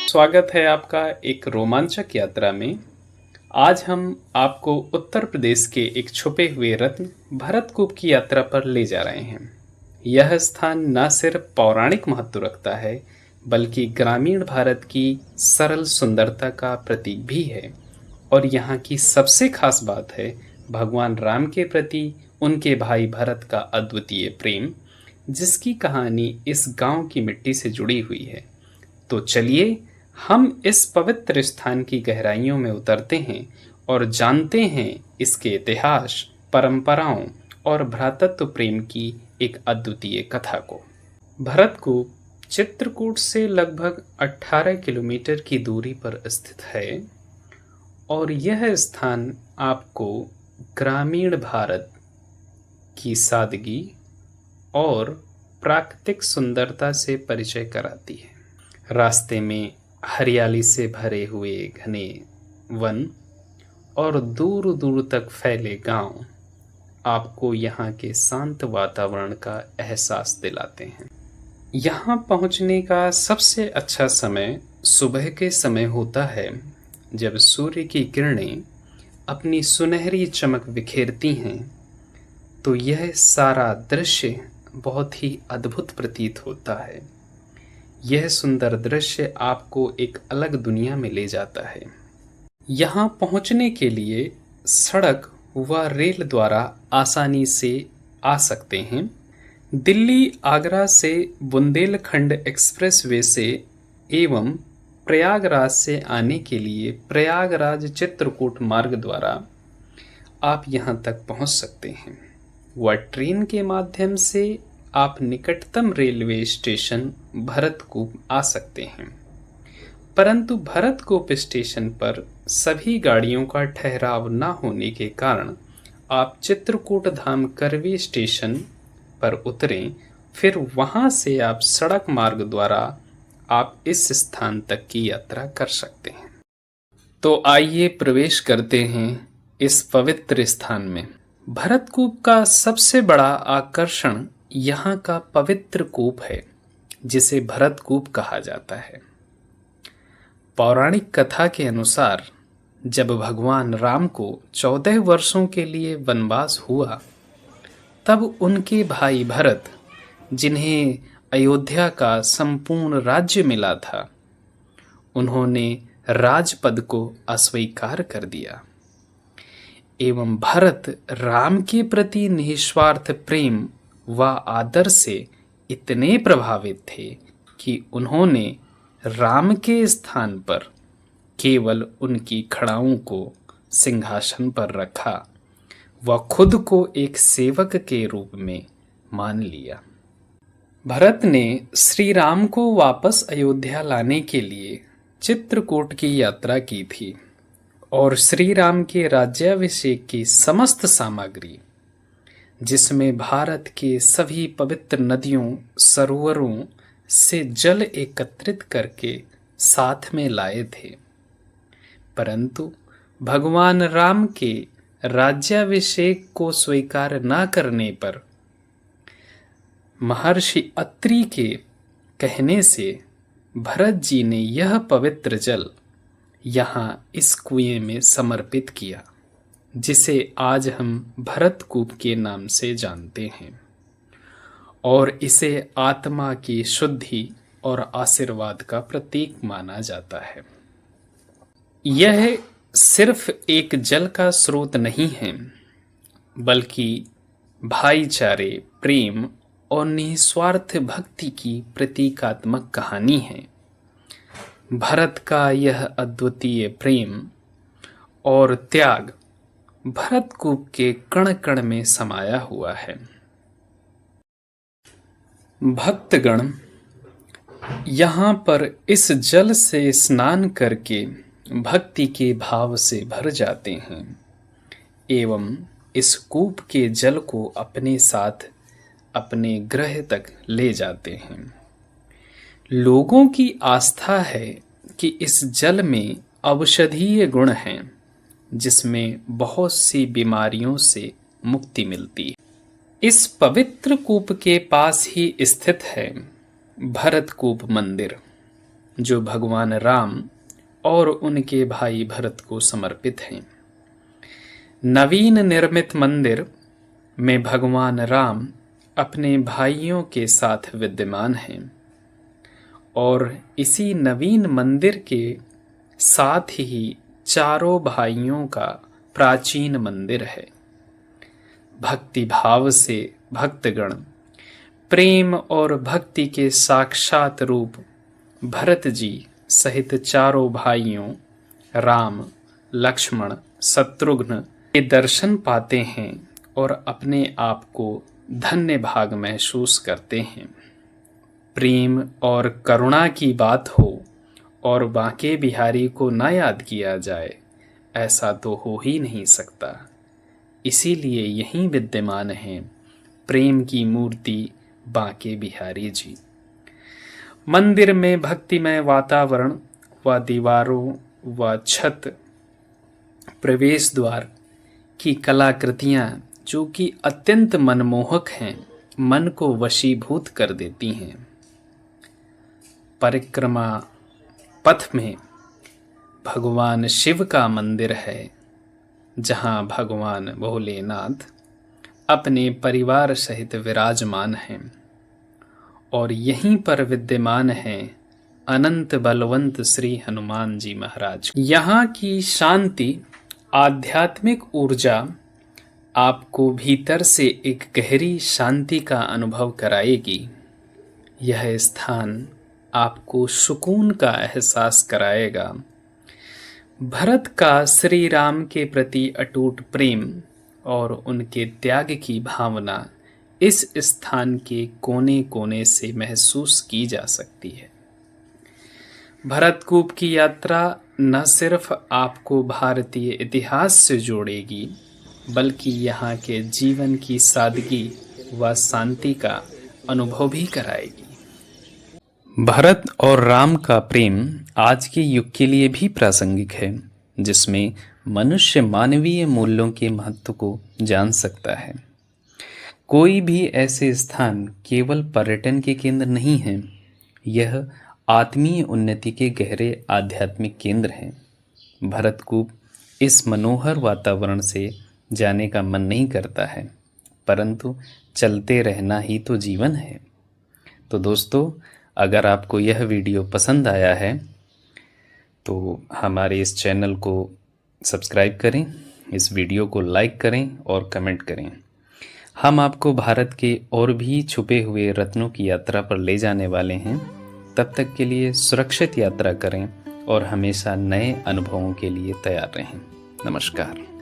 स्वागत है आपका एक रोमांचक यात्रा में। आज हम आपको उत्तर प्रदेश के एक छुपे हुए रत्न भरतकूप की यात्रा पर ले जा रहे हैं। यह स्थान न सिर्फ पौराणिक महत्व रखता है, बल्कि ग्रामीण भारत की सरल सुंदरता का प्रतीक भी है। और यहाँ की सबसे खास बात है भगवान राम के प्रति उनके भाई भरत का अद्वितीय प्रेम, जिसकी कहानी इस गांव की मिट्टी से जुड़ी हुई है। तो चलिए हम इस पवित्र स्थान की गहराइयों में उतरते हैं और जानते हैं इसके इतिहास, परंपराओं और भ्रातृत्व प्रेम की एक अद्वितीय कथा को। भरतकूप चित्रकूट से लगभग 18 किलोमीटर की दूरी पर स्थित है और यह स्थान आपको ग्रामीण भारत की सादगी और प्राकृतिक सुंदरता से परिचय कराती है। रास्ते में हरियाली से भरे हुए घने वन और दूर दूर तक फैले गांव आपको यहाँ के शांत वातावरण का एहसास दिलाते हैं। यहाँ पहुँचने का सबसे अच्छा समय सुबह के समय होता है, जब सूर्य की किरणें अपनी सुनहरी चमक बिखेरती हैं, तो यह सारा दृश्य बहुत ही अद्भुत प्रतीत होता है। यह सुंदर दृश्य आपको एक अलग दुनिया में ले जाता है। यहाँ पहुँचने के लिए सड़क व रेल द्वारा आसानी से आ सकते हैं। दिल्ली आगरा से बुंदेलखंड एक्सप्रेसवे से एवं प्रयागराज से आने के लिए प्रयागराज चित्रकूट मार्ग द्वारा आप यहाँ तक पहुँच सकते हैं। व ट्रेन के माध्यम से आप निकटतम रेलवे स्टेशन भरतकूप आ सकते हैं। परंतु भरतकूप स्टेशन पर सभी गाड़ियों का ठहराव न होने के कारण आप चित्रकूट धाम करवे स्टेशन पर उतरें, फिर वहां से आप सड़क मार्ग द्वारा आप इस स्थान तक की यात्रा कर सकते हैं। तो आइए प्रवेश करते हैं इस पवित्र स्थान में। भरतकूप का सबसे बड़ा आकर्षण यहाँ का पवित्र कूप है, जिसे भरतकूप कहा जाता है। पौराणिक कथा के अनुसार जब भगवान राम को 14 वर्षों के लिए वनवास हुआ, तब उनके भाई भरत, जिन्हें अयोध्या का संपूर्ण राज्य मिला था, उन्होंने राजपद को अस्वीकार कर दिया एवं भरत राम के प्रति निस्वार्थ प्रेम व आदर से इतने प्रभावित थे कि उन्होंने राम के स्थान पर केवल उनकी खड़ाओं को सिंहासन पर रखा व खुद को एक सेवक के रूप में मान लिया। भरत ने श्री राम को वापस अयोध्या लाने के लिए चित्रकूट की यात्रा की थी और श्री राम के राज्याभिषेक की समस्त सामग्री, जिसमें भारत के सभी पवित्र नदियों सरोवरों से जल एकत्रित करके साथ में लाए थे। परंतु भगवान राम के राज्याभिषेक को स्वीकार न करने पर महर्षि अत्रि के कहने से भरत जी ने यह पवित्र जल यहाँ इस कुएं में समर्पित किया, जिसे आज हम भरतकूप के नाम से जानते हैं और इसे आत्मा की शुद्धि और आशीर्वाद का प्रतीक माना जाता है। यह सिर्फ एक जल का स्रोत नहीं है, बल्कि भाईचारे, प्रेम और निस्वार्थ भक्ति की प्रतीकात्मक कहानी है। भरत का यह अद्वितीय प्रेम और त्याग भरतकूप के कण कण में समाया हुआ है। भक्तगण यहाँ पर इस जल से स्नान करके भक्ति के भाव से भर जाते हैं एवं इस कूप के जल को अपने साथ अपने गृह तक ले जाते हैं। लोगों की आस्था है कि इस जल में औषधीय गुण हैं, जिसमें बहुत सी बीमारियों से मुक्ति मिलती है। इस पवित्र कूप के पास ही स्थित है भरतकूप मंदिर, जो भगवान राम और उनके भाई भरत को समर्पित हैं। नवीन निर्मित मंदिर में भगवान राम अपने भाइयों के साथ विद्यमान हैं और इसी नवीन मंदिर के साथ ही चारों भाइयों का प्राचीन मंदिर है। भक्ति भाव से भक्तगण प्रेम और भक्ति के साक्षात रूप भरत जी सहित चारों भाइयों राम, लक्ष्मण, शत्रुघ्न के दर्शन पाते हैं और अपने आप को धन्य भाग महसूस करते हैं। प्रेम और करुणा की बात हो और बांके बिहारी को न याद किया जाए, ऐसा तो हो ही नहीं सकता। इसीलिए यहीं विद्यमान हैं प्रेम की मूर्ति बांके बिहारी जी। मंदिर में भक्तिमय वातावरण व दीवारों व छत, प्रवेश द्वार की कलाकृतियां जो कि अत्यंत मनमोहक हैं, मन को वशीभूत कर देती हैं। परिक्रमा पथ में भगवान शिव का मंदिर है, जहां भगवान भोलेनाथ अपने परिवार सहित विराजमान हैं और यहीं पर विद्यमान हैं अनंत बलवंत श्री हनुमान जी महाराज। यहाँ की शांति, आध्यात्मिक ऊर्जा आपको भीतर से एक गहरी शांति का अनुभव कराएगी। यह स्थान आपको सुकून का एहसास कराएगा। भरत का श्री राम के प्रति अटूट प्रेम और उनके त्याग की भावना इस स्थान के कोने कोने से महसूस की जा सकती है। भरतकूप की यात्रा न सिर्फ आपको भारतीय इतिहास से जोड़ेगी, बल्कि यहाँ के जीवन की सादगी व शांति का अनुभव भी कराएगी। भरत और राम का प्रेम आज के युग के लिए भी प्रासंगिक है, जिसमें मनुष्य मानवीय मूल्यों के महत्व को जान सकता है। कोई भी ऐसे स्थान केवल पर्यटन के केंद्र नहीं हैं, यह आत्मीय उन्नति के गहरे आध्यात्मिक केंद्र हैं। भरतकूप इस मनोहर वातावरण से जाने का मन नहीं करता है, परंतु चलते रहना ही तो जीवन है। तो दोस्तों, अगर आपको यह वीडियो पसंद आया है तो हमारे इस चैनल को सब्सक्राइब करें, इस वीडियो को लाइक करें और कमेंट करें। हम आपको भारत के और भी छुपे हुए रत्नों की यात्रा पर ले जाने वाले हैं। तब तक के लिए सुरक्षित यात्रा करें और हमेशा नए अनुभवों के लिए तैयार रहें। नमस्कार।